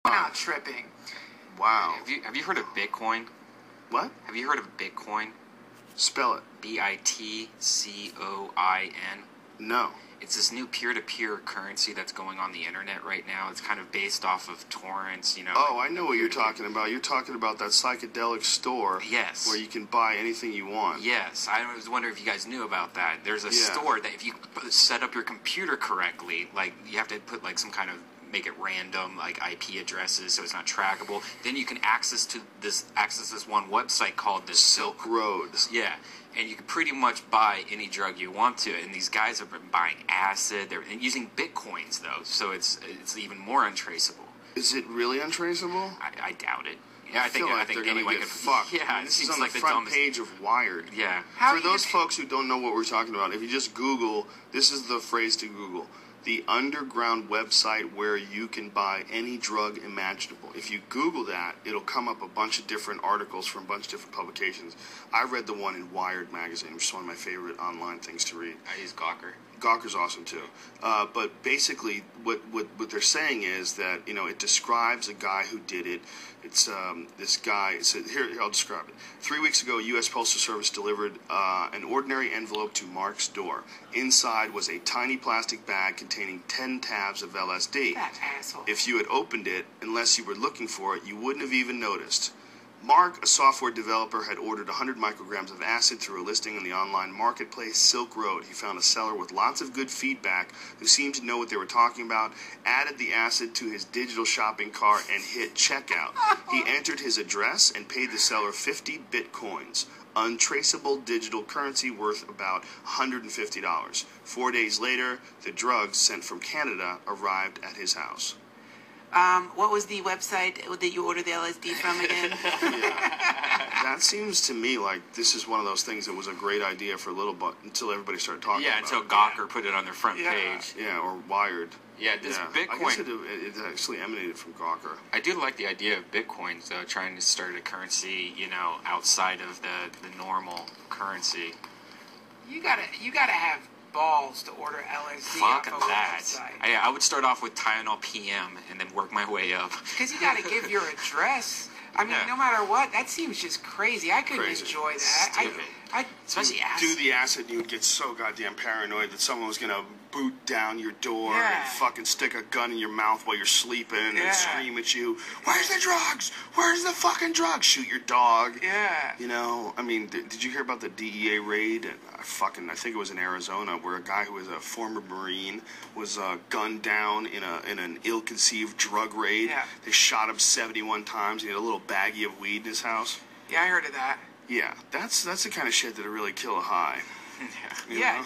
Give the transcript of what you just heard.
Not tripping. Wow. Have you heard of Bitcoin? What? Have you heard of Bitcoin? Spell it. Bitcoin. No. It's this new peer-to-peer currency that's going on the internet right now. It's kind of based off of torrents, you know. Oh, I know what you're talking about. You're talking about that psychedelic store. Yes. Where you can buy anything you want. Yes. I was wondering if you guys knew about that. There's a store that if you set up your computer correctly, like you have to put like some kind of make it random, like IP addresses, so it's not trackable. Then you can access this one website called the Silk Road. Yeah, and you can pretty much buy any drug you want to. And these guys have been buying acid. They're using bitcoins though, so it's even more untraceable. Is it really untraceable? I doubt it. Yeah, I think they're anyone get could fucked. Yeah, I mean, this is on like the front page of Wired. Yeah. For those folks who don't know what we're talking about, if you just Google, this is the phrase to Google. The underground website where you can buy any drug imaginable. If you Google that, it'll come up a bunch of different articles from a bunch of different publications. I read the one in Wired magazine, which is one of my favorite online things to read. I use Gawker. Gawker's awesome too. But basically, what they're saying is that, you know, it describes a guy who did it. It's this guy. So here, I'll describe it. 3 weeks ago, U.S. Postal Service delivered an ordinary envelope to Mark's door. Inside was a tiny plastic bag containing 10 tabs of LSD. That asshole. If you had opened it, unless you were looking for it, you wouldn't have even noticed. Mark, a software developer, had ordered 100 micrograms of acid through a listing on the online marketplace Silk Road. He found a seller with lots of good feedback who seemed to know what they were talking about, added the acid to his digital shopping cart, and hit checkout. He entered his address and paid the seller 50 bitcoins, untraceable digital currency worth about $150. 4 days later, the drugs sent from Canada arrived at his house. What was the website that you ordered the LSD from again? That seems to me like this is one of those things that was a great idea for a little bit until everybody started talking about it. Yeah, until Gawker put it on their front page. Yeah, or Wired. Yeah, Bitcoin. I guess it actually emanated from Gawker. I do like the idea of bitcoins, though, trying to start a currency, you know, outside of the normal currency. You gotta have balls to order LSD off Fuck of that. a website. I would start off with Tylenol PM and then work my way up. Because you gotta give your address. I mean, no matter what, that seems just crazy. I couldn't enjoy that. Stupid. Especially acid. Do the acid, and you would get so goddamn paranoid that someone was gonna boot down your door and fucking stick a gun in your mouth while you're sleeping and scream at you, "Where's the drugs? Where's the fucking drugs?" Shoot your dog. Yeah. You know, I mean, did you hear about the DEA raid? I think it was in Arizona, where a guy who was a former Marine was gunned down in an ill-conceived drug raid. Yeah. They shot him 71 times. He had a little baggie of weed in his house. Yeah, I heard of that. Yeah, that's the kind of shit that'll really kill a high. Yeah.